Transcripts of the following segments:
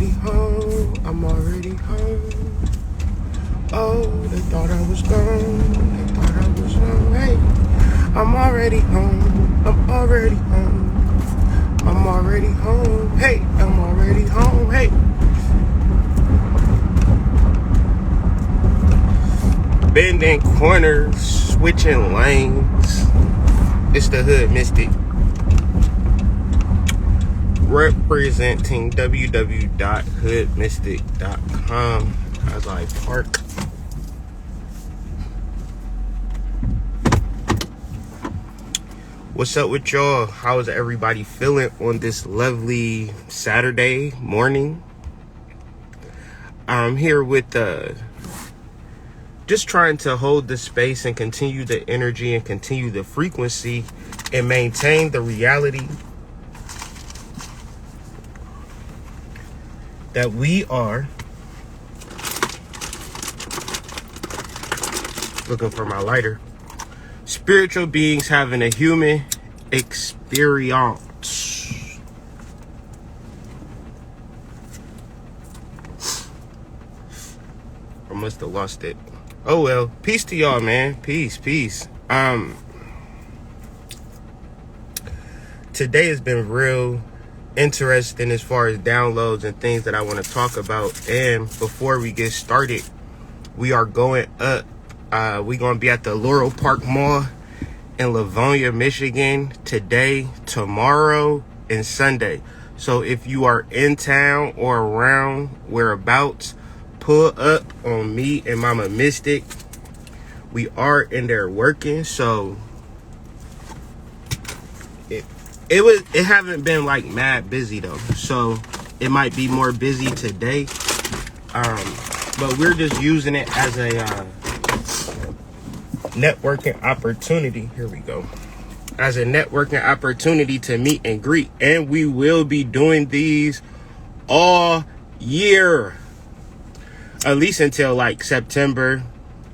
already home. I'm already home. Oh, they thought I was gone. They thought I was home. Hey, I'm already home. I'm already home. I'm already home. Hey, I'm already home. Hey. Bending corners, switching lanes. It's the Hood Mystic. Representing www.hoodmystic.com as I park. What's up with y'all? How is everybody feeling on this lovely Saturday morning? I'm here with just trying to hold the space and continue the energy and continue the frequency and maintain the reality that we are looking for my lighter. Spiritual beings having a human experience. I must have lost it. Oh well. Peace to y'all, man. Peace. Today has been real interesting as far as downloads and things that I want to talk about. And before we get started, we are going up. We're going to be at the Laurel Park Mall in Livonia, Michigan today, tomorrow, and Sunday. So if you are in town or around whereabouts, pull up on me and Mama Mystic. We are in there working, so it haven't been like mad busy though. So it might be more busy today. But we're just using it as a networking opportunity. Here we go. As a networking opportunity to meet and greet. And we will be doing these all year. At least until like September,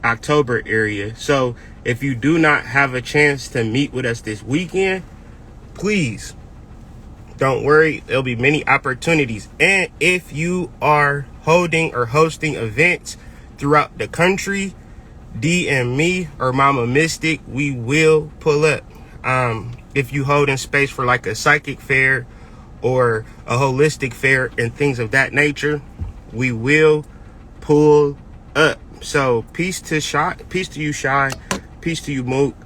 October area. So if you do not have a chance to meet with us this weekend, please don't worry. There'll be many opportunities. And if you are holding or hosting events throughout the country, DM me or Mama Mystic. We will pull up. If you hold in space for like a psychic fair or a holistic fair and things of that nature, we will pull up. So peace to you, Shy. Peace to you, Mook.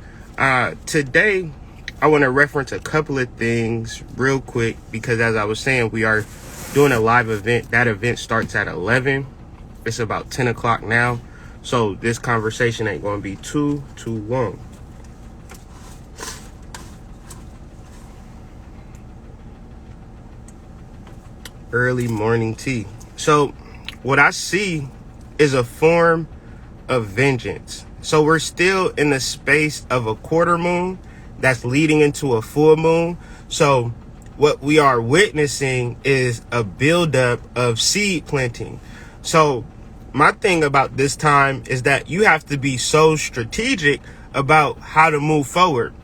Today, I want to reference a couple of things real quick because as I was saying, we are doing a live event. That event starts at 11. It's about 10 o'clock now. So this conversation ain't going to be too long. Early morning tea. So what I see is a form of vengeance. So we're still in the space of a quarter moon that's leading into a full moon. So what we are witnessing is a buildup of seed planting. So my thing about this time is that you have to be so strategic about how to move forward.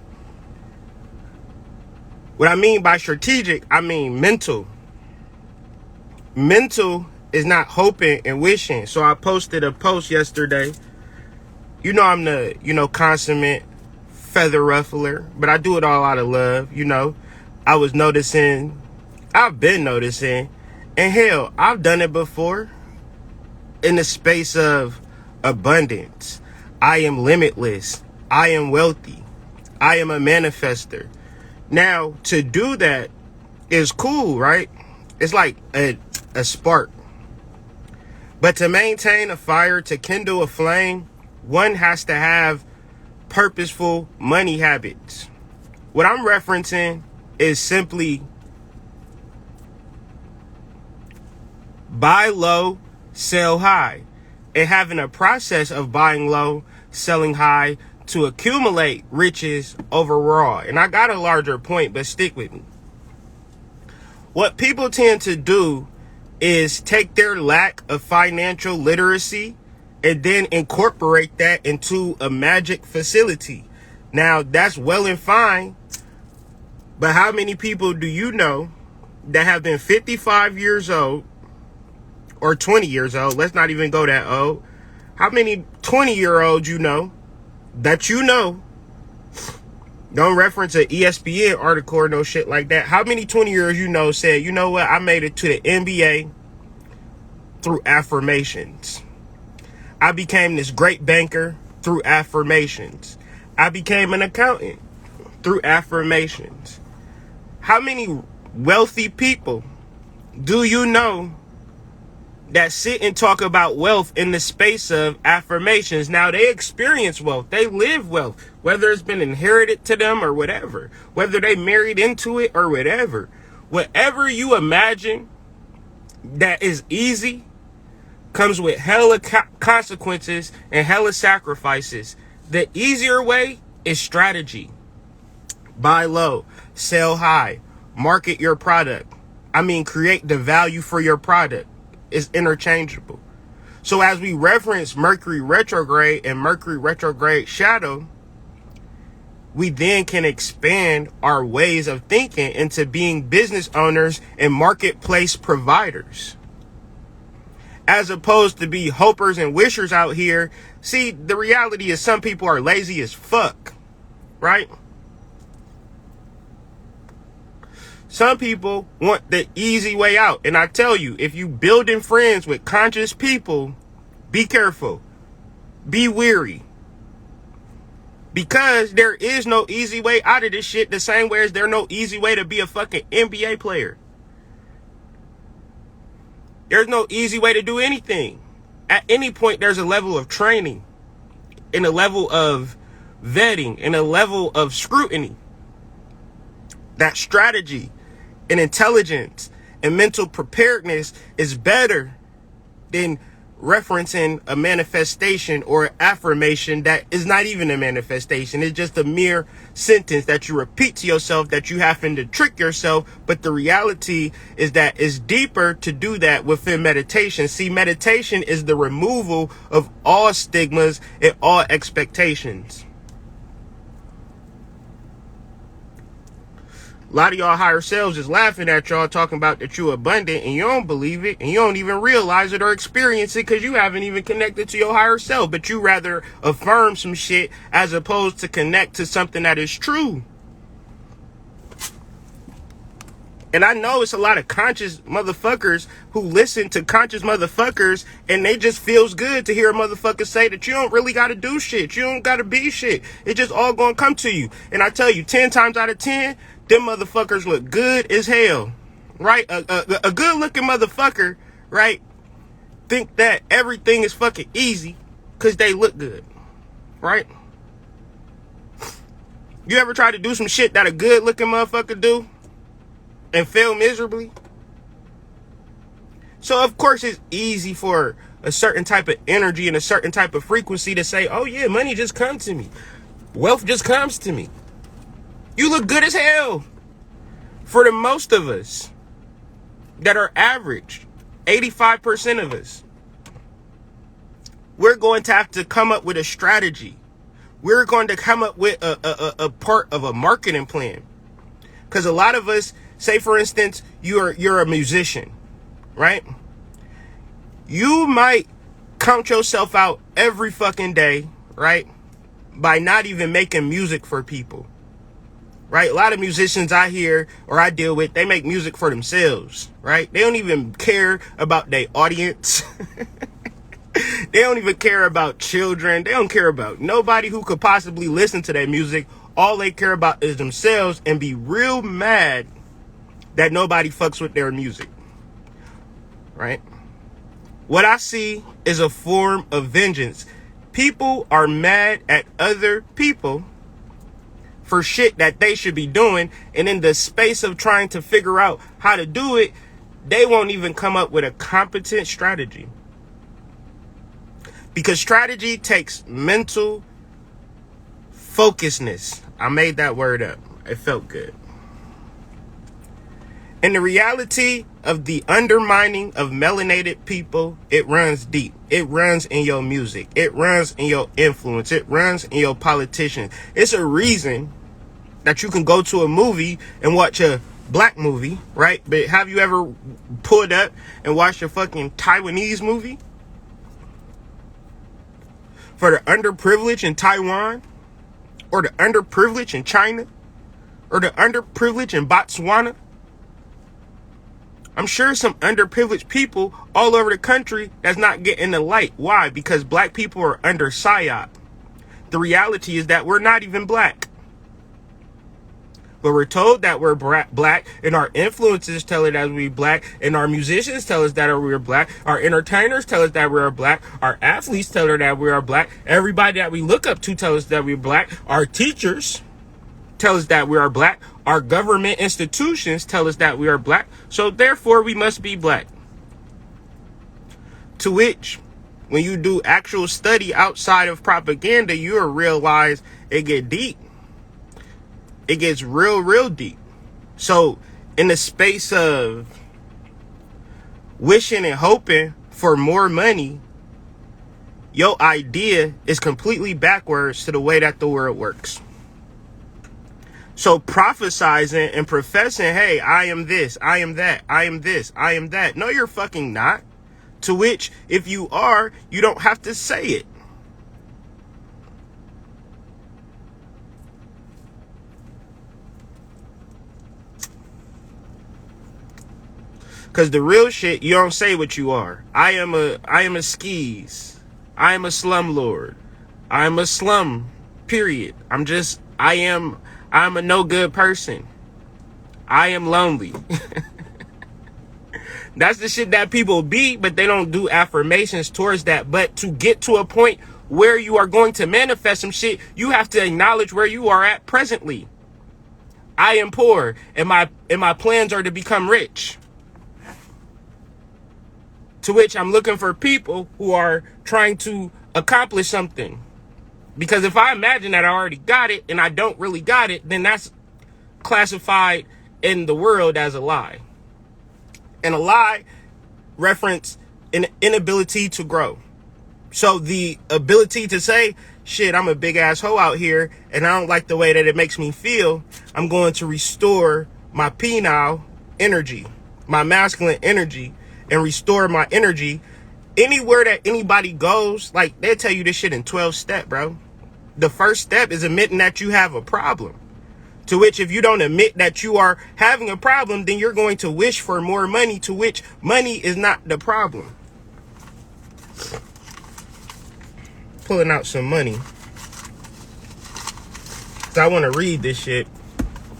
What I mean by strategic, I mean mental. Mental is not hoping and wishing. So I posted a post yesterday. You know I'm the, consummate feather ruffler, but I do it all out of love. I've been noticing, and hell, I've done it before. In the space of abundance, I am limitless. I am wealthy. I am a manifester. Now, to do that is cool, right? It's like a spark. But to maintain a fire, to kindle a flame, one has to have purposeful money habits. What I'm referencing is simply buy low, sell high, and having a process of buying low, selling high to accumulate riches overall. And I got a larger point, but stick with me. What people tend to do is take their lack of financial literacy and then incorporate that into a magic facility. Now, that's well and fine, but how many people do you know that have been 55 years old or 20 years old. Let's not even go that old. How many 20-year-olds you know that you know, don't reference an ESPN article or no shit like that. How many 20-year-olds you know said, you know what, I made it to the NBA through affirmations. I became this great banker through affirmations. I became an accountant through affirmations. How many wealthy people do you know that sit and talk about wealth in the space of affirmations? Now, they experience wealth. They live wealth, whether it's been inherited to them or whatever, whether they married into it or whatever. Whatever you imagine that is easy comes with hella consequences and hella sacrifices. The easier way is strategy. Buy low, sell high, market your product. Create the value for your product. Is interchangeable. So as we reference Mercury retrograde and Mercury retrograde shadow, we then can expand our ways of thinking into being business owners and marketplace providers, as opposed to be hopers and wishers out here. See, the reality is some people are lazy as fuck, right? Some people want the easy way out. And I tell you, if you building friends with conscious people, be careful. Be wary. Because there is no easy way out of this shit, the same way as there's no easy way to be a fucking NBA player. There's no easy way to do anything. At any point, there's a level of training, and a level of vetting, and a level of scrutiny. That strategy and intelligence and mental preparedness is better than referencing a manifestation or affirmation that is not even a manifestation. It's just a mere sentence that you repeat to yourself that you happen to trick yourself. But the reality is that it's deeper to do that within meditation. See, meditation is the removal of all stigmas and all expectations. A lot of y'all higher selves is laughing at y'all talking about that you're abundant, and you don't believe it, and you don't even realize it or experience it because you haven't even connected to your higher self. But you rather affirm some shit as opposed to connect to something that is true. And I know it's a lot of conscious motherfuckers who listen to conscious motherfuckers, and they just feels good to hear a motherfucker say that you don't really got to do shit. You don't got to be shit. It just all going to come to you. And I tell you, 10 times out of 10, them motherfuckers look good as hell, right? A good looking motherfucker, right? Think that everything is fucking easy because they look good, right? You ever try to do some shit that a good looking motherfucker do and fail miserably? So of course it's easy for a certain type of energy and a certain type of frequency to say, oh yeah, money just comes to me. Wealth just comes to me. You look good as hell. For the most of us that are average, 85% of us, we're going to have to come up with a strategy. We're going to come up with a part of a marketing plan. Because a lot of us, say for instance, you're a musician, right? You might count yourself out every fucking day, right? By not even making music for people. Right? A lot of musicians I hear or I deal with, they make music for themselves, right? They don't even care about their audience. They don't even care about children. They don't care about nobody who could possibly listen to their music. All they care about is themselves, and be real mad that nobody fucks with their music, right? What I see is a form of vengeance. People are mad at other people for shit that they should be doing, and in the space of trying to figure out how to do it, they won't even come up with a competent strategy. Because strategy takes mental focusedness. I made that word up. It felt good. And the reality of the undermining of melanated people, it runs deep. It runs in your music. It runs in your influence. It runs in your politicians. It's a reason that you can go to a movie and watch a black movie, right? But have you ever pulled up and watched a fucking Taiwanese movie? For the underprivileged in Taiwan, or the underprivileged in China, or the underprivileged in Botswana? I'm sure some underprivileged people all over the country that's not getting the light. Why? Because black people are under psyop. The reality is that we're not even black. But we're told that we're black, and our influences tell us that we're black, and our musicians tell us that we're black, our entertainers tell us that we're black, our athletes tell us that we are black, everybody that we look up to tell us that we're black, our teachers tell us that we are black, our government institutions tell us that we are black, so therefore we must be black. To which, when you do actual study outside of propaganda, you'll realize it get deep. It gets real deep. So in the space of wishing and hoping for more money, your idea is completely backwards to the way that the world works. So prophesizing and professing, hey, I am this, I am that, I am this, I am that. No, you're fucking not. To which, if you are, you don't have to say it. Because the real shit, you don't say what you are. I am a skis. I am a slumlord. I am a slum, period. I am a no good person. I am lonely. That's the shit that people be, but they don't do affirmations towards that. But to get to a point where you are going to manifest some shit, you have to acknowledge where you are at presently. I am poor, and my plans are to become rich. To which I'm looking for people who are trying to accomplish something. Because if I imagine that I already got it and I don't really got it, then that's classified in the world as a lie. And a lie reference an inability to grow. So the ability to say, shit, I'm a big ass hoe out here and I don't like the way that it makes me feel, I'm going to restore my penile energy, my masculine energy, and restore my energy. Anywhere that anybody goes, like, they'll tell you this shit in 12 steps, bro. The first step is admitting that you have a problem. To which, if you don't admit that you are having a problem, then you're going to wish for more money, to which money is not the problem. Pulling out some money. 'Cause I want to read this shit.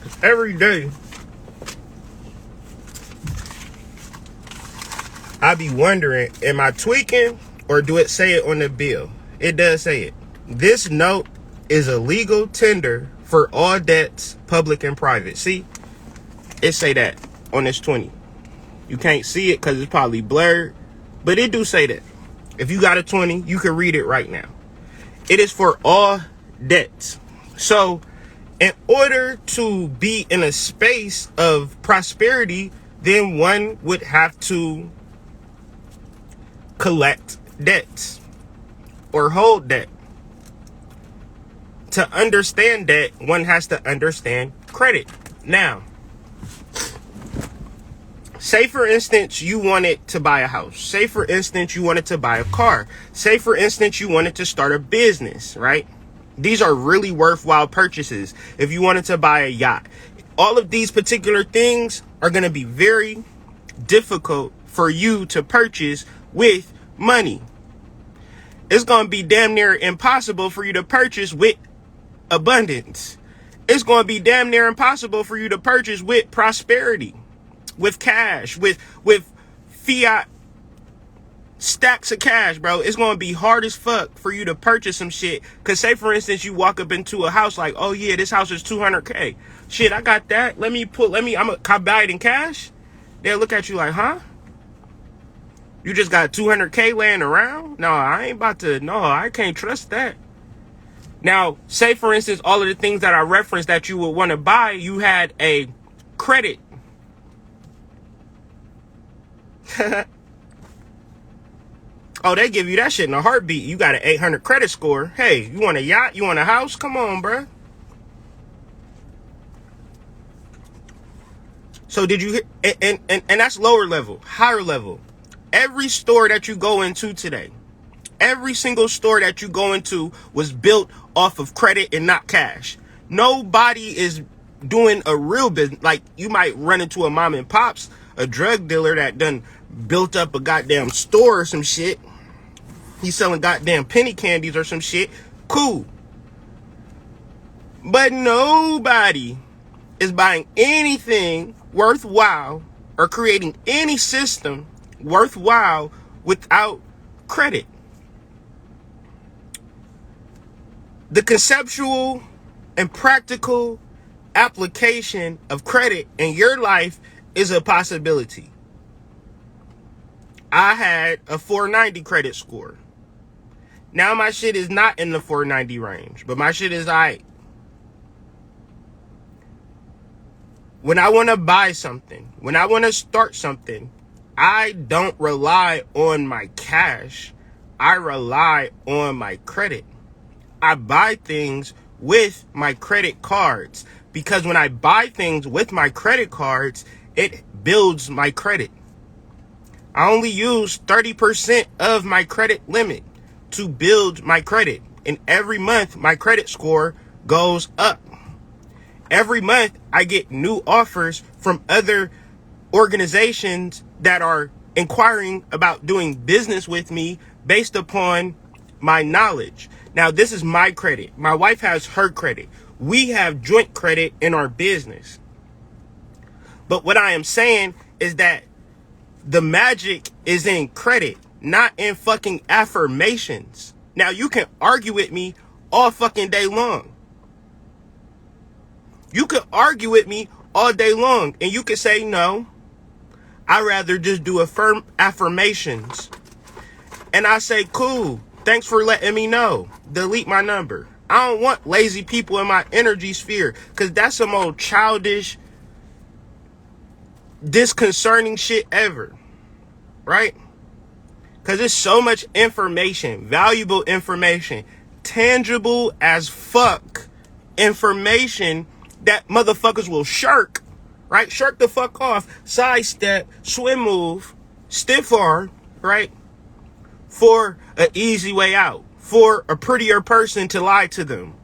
'Cause every day I be wondering, am I tweaking or do it say it on the bill? It does say it. This note is a legal tender for all debts, public and private. See, it say that on this 20. You can't see it because it's probably blurred, but it do say that. If you got a 20, you can read it right now. It is for all debts. So in order to be in a space of prosperity, then one would have to collect debts or hold debt. To understand debt, one has to understand credit. Now, say for instance, you wanted to buy a house. Say for instance, you wanted to buy a car. Say for instance, you wanted to start a business, right? These are really worthwhile purchases. If you wanted to buy a yacht, all of these particular things are going to be very difficult for you to purchase with money. It's going to be damn near impossible for you to purchase with abundance. It's going to be damn near impossible for you to purchase with prosperity, with cash, with fiat stacks of cash, bro. It's going to be hard as fuck for you to purchase some shit. Because say, for instance, you walk up into a house like, oh yeah, this house is $200K. Shit, I got that. Can I buy it in cash? They'll look at you like, huh? You just got $200K laying around? No, I can't trust that. Now, say for instance, all of the things that I referenced that you would want to buy, you had a credit. Oh, they give you that shit in a heartbeat. You got an 800 credit score. Hey, you want a yacht? You want a house? Come on, bruh. So did you hear? And that's lower level. Higher level. Every store that you go into today, every single store that you go into was built off of credit and not cash. Nobody is doing a real business. Like, you might run into a mom and pops, a drug dealer that done built up a goddamn store or some shit. He's selling goddamn penny candies or some shit. Cool. But nobody is buying anything worthwhile or creating any system worthwhile without credit. The conceptual and practical application of credit in your life is a possibility. I had a 490 credit score. Now my shit is not in the 490 range, but my shit is alright. When I want to buy something, when I want to start something, I don't rely on my cash. I rely on my credit. I buy things with my credit cards because when I buy things with my credit cards, it builds my credit. I only use 30% of my credit limit to build my credit. And every month, my credit score goes up. Every month, I get new offers from other organizations that are inquiring about doing business with me based upon my knowledge. Now, this is my credit. My wife has her credit. We have joint credit in our business. But what I am saying is that the magic is in credit, not in fucking affirmations. Now, you can argue with me all fucking day long. You could argue with me all day long, and you could say, no, I'd rather just do affirmations. And I say, cool, thanks for letting me know. Delete my number. I don't want lazy people in my energy sphere, because that's some old childish, disconcerting shit ever. Right? Because there's so much information, valuable information, tangible as fuck information that motherfuckers will shirk, right? Shirk the fuck off, sidestep, swim move, stiff arm, right? For an easy way out, for a prettier person to lie to them.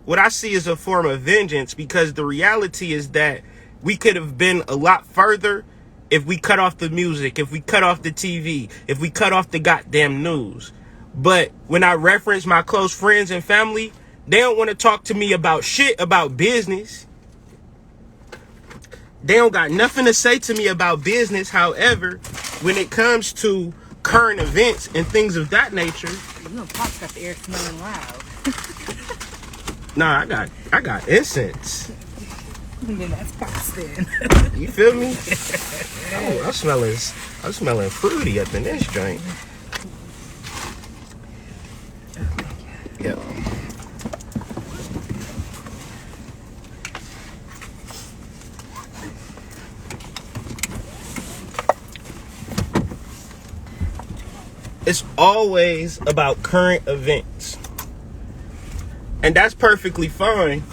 What I see is a form of vengeance, because the reality is that we could have been a lot further if we cut off the music, if we cut off the TV, if we cut off the goddamn news. But when I reference my close friends and family, they don't want to talk to me about shit about business. They don't got nothing to say to me about business. However, when it comes to current events and things of that nature, you know, Pop's got the air smelling loud. Nah, I got incense. Then that's Pop's then. You feel me? Oh, I'm smelling fruity up in this joint. Yep. It's always about current events. And that's perfectly fine.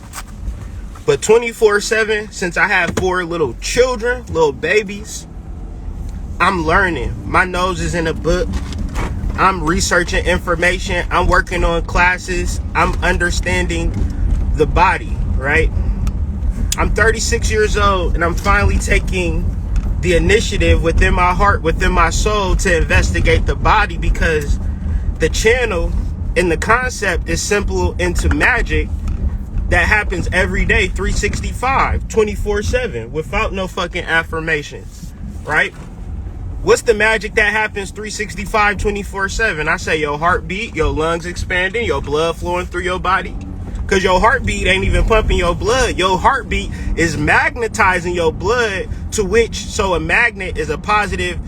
But 24/7, since I have 4 little children, little babies, I'm learning. My nose is in a book. I'm researching information. I'm working on classes. I'm understanding the body, right? I'm 36 years old, and I'm finally taking the initiative within my heart, within my soul, to investigate the body, because the channel and the concept is simple into magic that happens every day, 365, 24/7, without no fucking affirmations, right? What's the magic that happens 365, 24/7? I say your heartbeat, your lungs expanding, your blood flowing through your body. Because your heartbeat ain't even pumping your blood. Your heartbeat is magnetizing your blood, to which, so a magnet is a positive,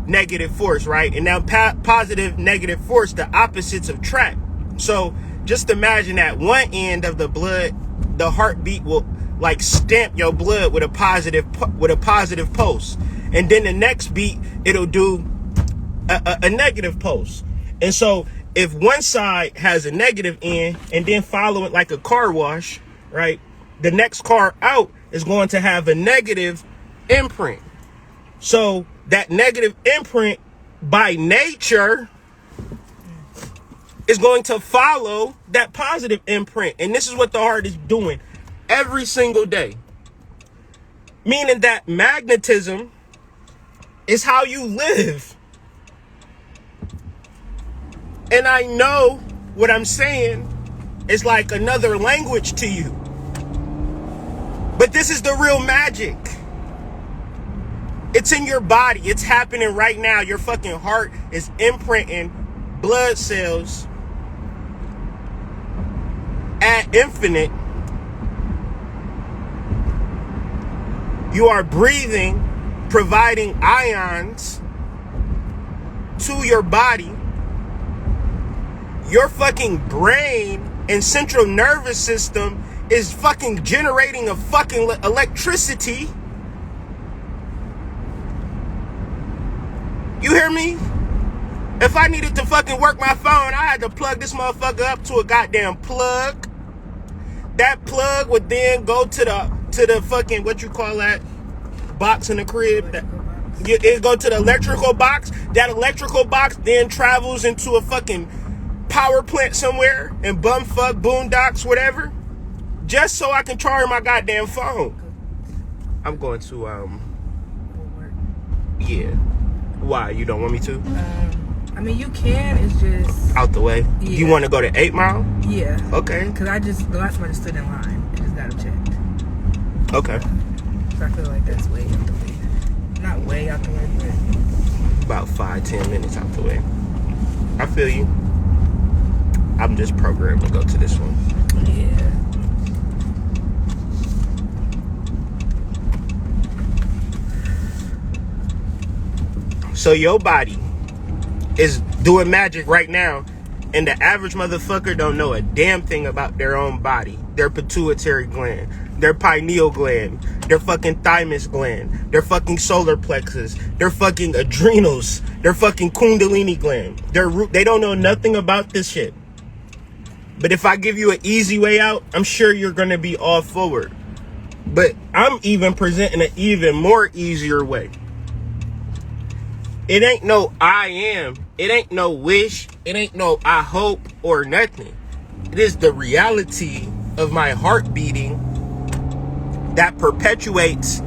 negative force, right? And now positive, negative force, the opposites attract. So just imagine at one end of the blood, the heartbeat will like stamp your blood with a positive pulse. And then the next beat, it'll do a negative pulse. And so if one side has a negative end and then follow it like a car wash, right? The next car out is going to have a negative imprint. So that negative imprint by nature is going to follow that positive imprint. And this is what the heart is doing every single day. Meaning that magnetism is how you live. And I know what I'm saying is like another language to you. But this is the real magic. It's in your body. It's happening right now. Your fucking heart is imprinting blood cells at infinite. You are breathing, providing ions to your body. Your fucking brain and central nervous system is fucking generating a fucking electricity. You hear me? If I needed to fucking work my phone, I had to plug this motherfucker up to a goddamn plug. That plug would then go to the fucking, what you call that, box in the crib. It go to the electrical box. That electrical box then travels into a fucking power plant somewhere in bumfuck, boondocks, whatever, just so I can charge my goddamn phone. I'm going to yeah. Why? You don't want me to? I mean, you can. It's just out the way. Yeah. You want to go to 8 Mile? Yeah. Okay. Because the last time I just stood in line and just got it checked. Okay. So I feel like that's way out the way. Not way out the way, but About 5-10 minutes out the way. I feel you. I'm just programmed to go to this one. yeah. So your body is doing magic right now, and the average motherfucker don't know a damn thing about their own body, their pituitary gland, their pineal gland, their fucking thymus gland, their fucking solar plexus, their fucking adrenals, their fucking kundalini gland, their root. They don't know nothing about this shit. But if I give you an easy way out, I'm sure you're gonna be all forward. But I'm even presenting an even more easier way. It ain't no I am. It ain't no wish. It ain't no I hope or nothing. It is the reality of my heart beating that perpetuates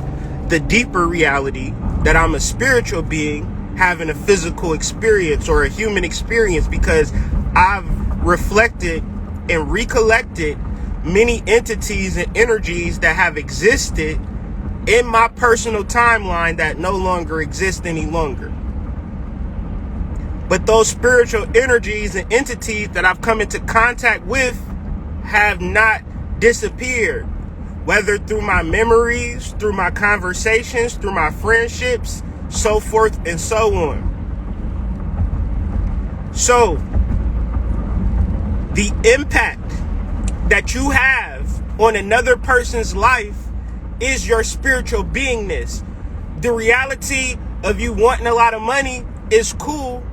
the deeper reality that I'm a spiritual being having a physical experience or a human experience, because I've reflected and recollected many entities and energies that have existed in my personal timeline that no longer exist any longer. But those spiritual energies and entities that I've come into contact with have not disappeared, whether through my memories, through my conversations, through my friendships, so forth and so on. So, the impact that you have on another person's life is your spiritual beingness. The reality of you wanting a lot of money is cool,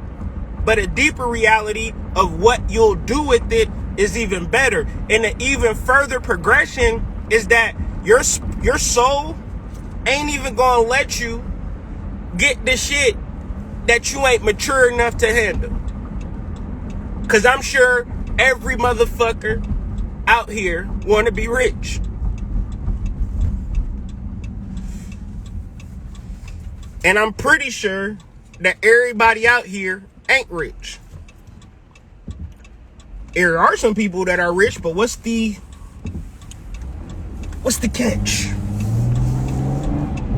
but a deeper reality of what you'll do with it is even better. And an even further progression is that your soul ain't even gonna let you get the shit that you ain't mature enough to handle. Cause I'm sure every motherfucker out here wanna be rich. And I'm pretty sure that everybody out here ain't rich. There are some people that are rich, but what's the catch?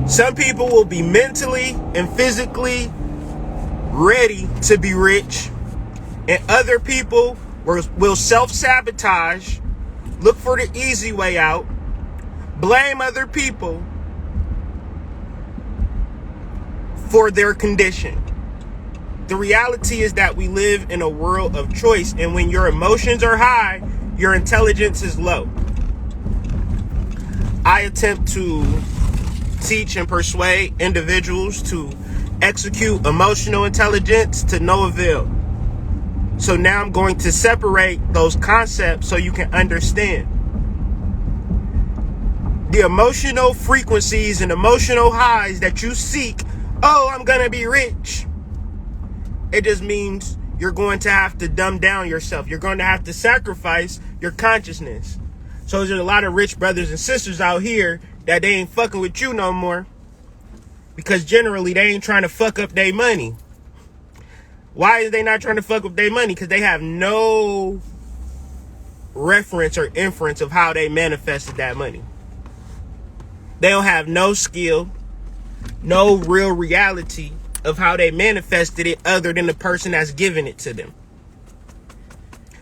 Some people will be mentally and physically ready to be rich, and other people will self-sabotage, look for the easy way out, blame other people for their condition. The reality is that we live in a world of choice, and when your emotions are high, your intelligence is low. I attempt to teach and persuade individuals to execute emotional intelligence to no avail. So now I'm going to separate those concepts so you can understand. the emotional frequencies and emotional highs that you seek. Oh, I'm gonna be rich. It just means you're going to have to dumb down yourself. You're going to have to sacrifice your consciousness. So there's a lot of rich brothers and sisters out here that they ain't fucking with you no more, because generally they ain't trying to fuck up their money. Why is they not trying to fuck up their money? Because they have no reference or inference of how they manifested that money. They don't have no skill, no real reality of how they manifested it other than the person that's giving it to them.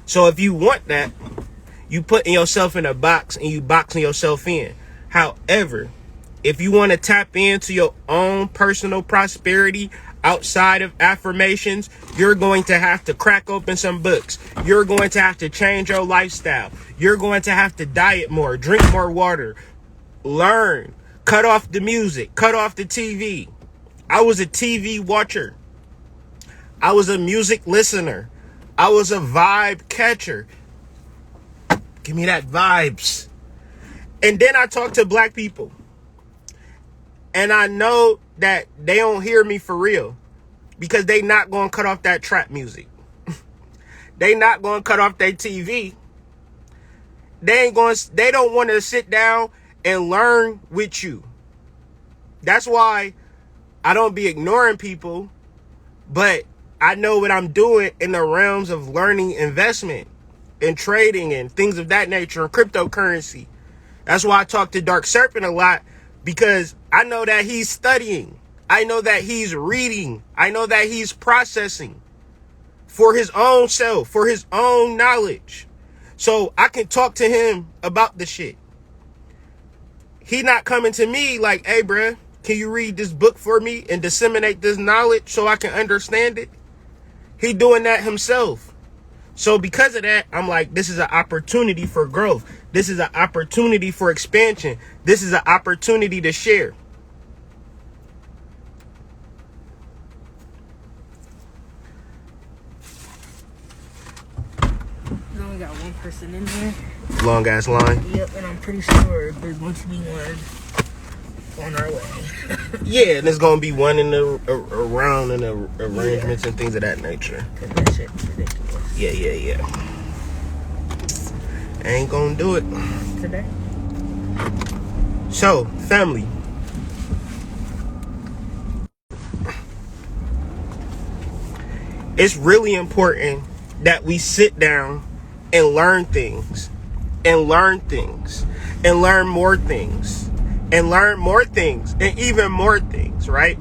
So if you want that, you putting yourself in a box and you boxing yourself in. However, if you want to tap into your own personal prosperity outside of affirmations, you're going to have to crack open some books. You're going to have to change your lifestyle. You're going to have to diet more, drink more water, learn, cut off the music, cut off the TV. I was a TV watcher. I was a music listener. I was a vibe catcher. Give me that vibes. And then I talk to black people. And I know that they don't hear me for real, because they not going to cut off that trap music. They not going to cut off their TV. They don't want to sit down and learn with you. That's why I don't be ignoring people, but I know what I'm doing in the realms of learning investment and trading and things of that nature and cryptocurrency. That's why I talk to Dark Serpent a lot, because I know that he's studying. I know that he's reading. I know that he's processing for his own self, for his own knowledge. So I can talk to him about the shit. He not coming to me like, hey, bruh, can you read this book for me and disseminate this knowledge so I can understand it? He doing that himself. So because of that, I'm like, this is an opportunity for growth. This is an opportunity for expansion. This is an opportunity to share. We only got one person in here. Long ass line. Yep, and I'm pretty sure there's going to be one on our way. Yeah, and there's gonna be one in the around in the arrangements and things of that nature. Cause that shit's ridiculous. Yeah. Ain't gonna do it Today? So, family. It's really important that we sit down and learn things. And learn things. And learn more things. And learn more things. And even more things, right?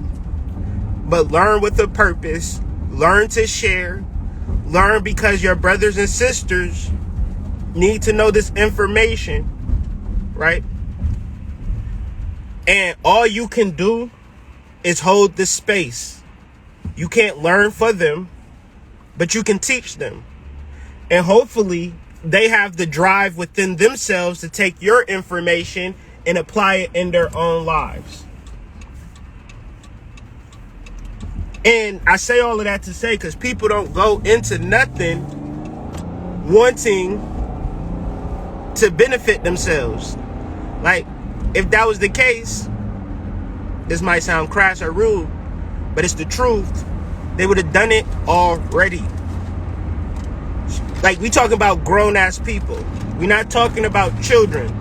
But learn with a purpose. Learn to share. Learn because your brothers and sisters need to know this information, right? And all you can do is hold this space. You can't learn for them, but you can teach them. And hopefully they have the drive within themselves to take your information and apply it in their own lives. And I say all of that to say, because people don't go into nothing wanting to benefit themselves. Like, if that was the case, this might sound crass or rude, but it's the truth. They would have done it already. Like, we talking about grown-ass people. We're not talking about children.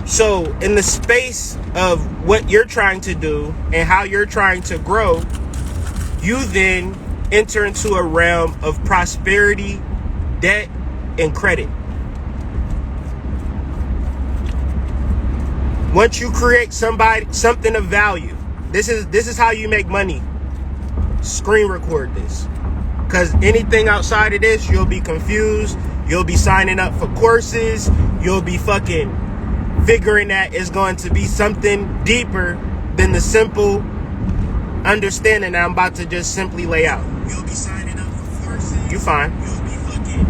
So, in the space of what you're trying to do and how you're trying to grow, you then enter into a realm of prosperity, debt, and credit. Once you create something of value, this is how you make money. Screen record this. Because anything outside of this, you'll be confused. You'll be signing up for courses. You'll be fucking figuring that it's going to be something deeper than the simple understanding that I'm about to just simply lay out. You'll be signing up for courses. You fine. You'll be fucking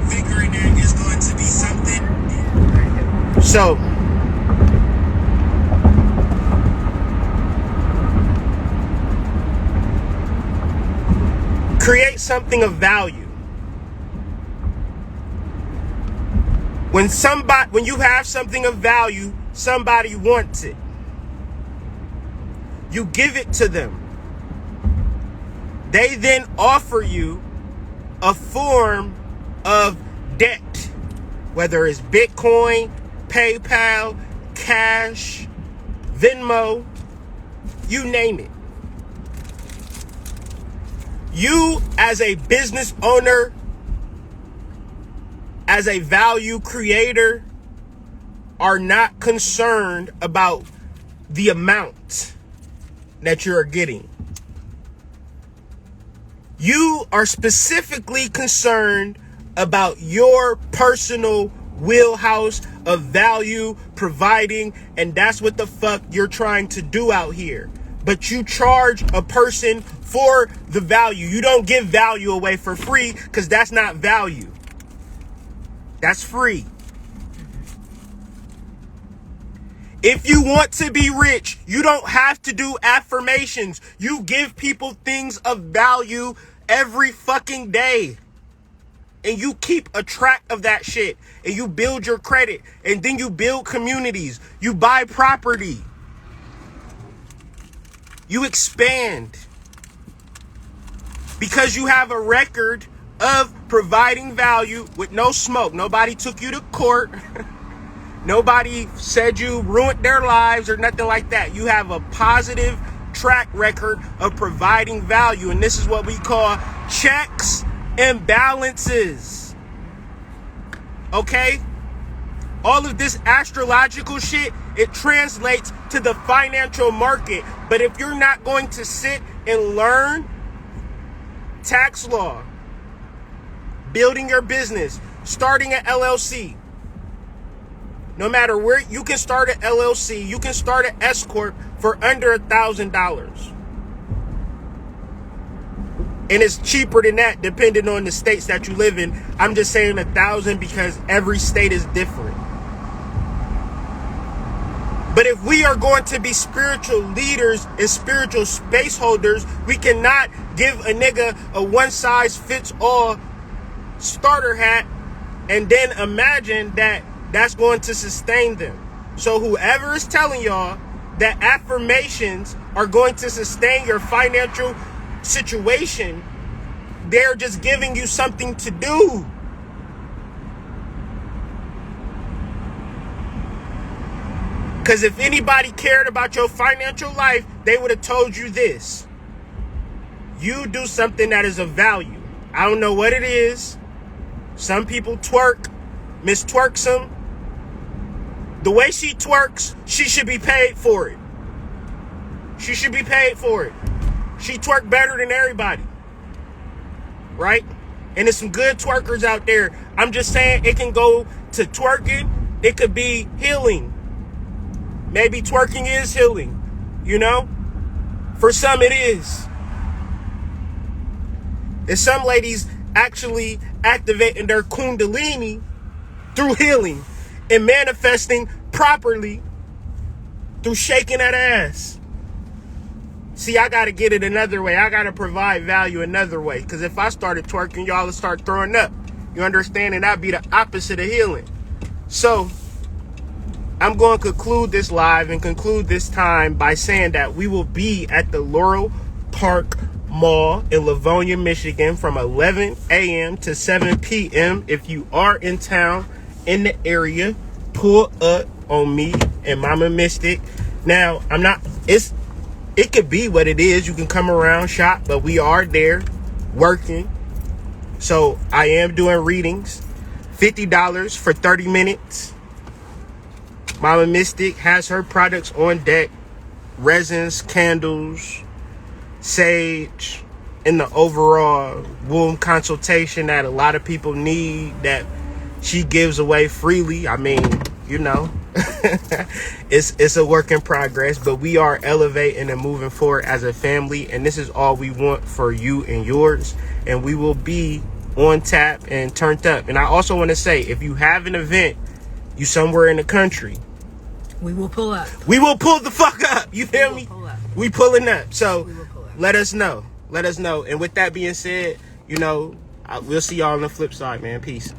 figuring that it's going to be something. So, create something of value. When you have something of value, somebody wants it. You give it to them. They then offer you a form of debt, whether it's Bitcoin, PayPal, cash, Venmo, you name it. You, as a business owner, as a value creator, are not concerned about the amount that you're getting. You are specifically concerned about your personal wheelhouse of value providing, and that's what the fuck you're trying to do out here. But you charge a person for the value. You don't give value away for free, because that's not value. That's free. If you want to be rich, you don't have to do affirmations. You give people things of value every fucking day. And you keep a track of that shit. And you build your credit. And then you build communities. You buy property. You expand. Because you have a record of providing value with no smoke. Nobody took you to court. Nobody said you ruined their lives or nothing like that. You have a positive track record of providing value. And this is what we call checks and balances. Okay? All of this astrological shit, it translates to the financial market. But if you're not going to sit and learn tax law, building your business, starting an LLC, no matter where, you can start an LLC, you can start an S Corp for under $1,000. And it's cheaper than that depending on the states that you live in. I'm just saying 1,000 because every state is different. But if we are going to be spiritual leaders and spiritual space holders, we cannot give a nigga a one-size-fits-all starter hat and then imagine that that's going to sustain them. So whoever is telling y'all that affirmations are going to sustain your financial situation, they're just giving you something to do. Because if anybody cared about your financial life, they would have told you this. You do something that is of value. I don't know what it is. Some people twerk. Miss Twerks them. The way she twerks, she should be paid for it. She should be paid for it. She twerk better than everybody. Right? And there's some good twerkers out there. I'm just saying it can go to twerking. It could be healing. Maybe twerking is healing. You know? For some it is. And some ladies actually activating their kundalini through healing and manifesting properly through shaking that ass. See, I got to get it another way. I got to provide value another way. Because if I started twerking, y'all would start throwing up. You understand? And that'd be the opposite of healing. So, I'm going to conclude this live and conclude this time by saying that we will be at the Laurel Park Mall in Livonia, Michigan from 11 a.m. to 7 p.m. If you are in town, in the area, pull up on me and Mama Mystic. Now, it could be what it is. You can come around, shop, but we are there working. So I am doing readings, $50 for 30 minutes. Mama Mystic has her products on deck, resins, candles, sage, and the overall womb consultation that a lot of people need that she gives away freely. I mean, you know, it's a work in progress, but we are elevating and moving forward as a family, and this is all we want for you and yours, and we will be on tap and turned up. And I also want to say, if you have an event, you somewhere in the country, we will pull up. We will pull the fuck up. You feel me? We pulling up. So let us know. Let us know. And with that being said, you know, we'll see y'all on the flip side, man. Peace.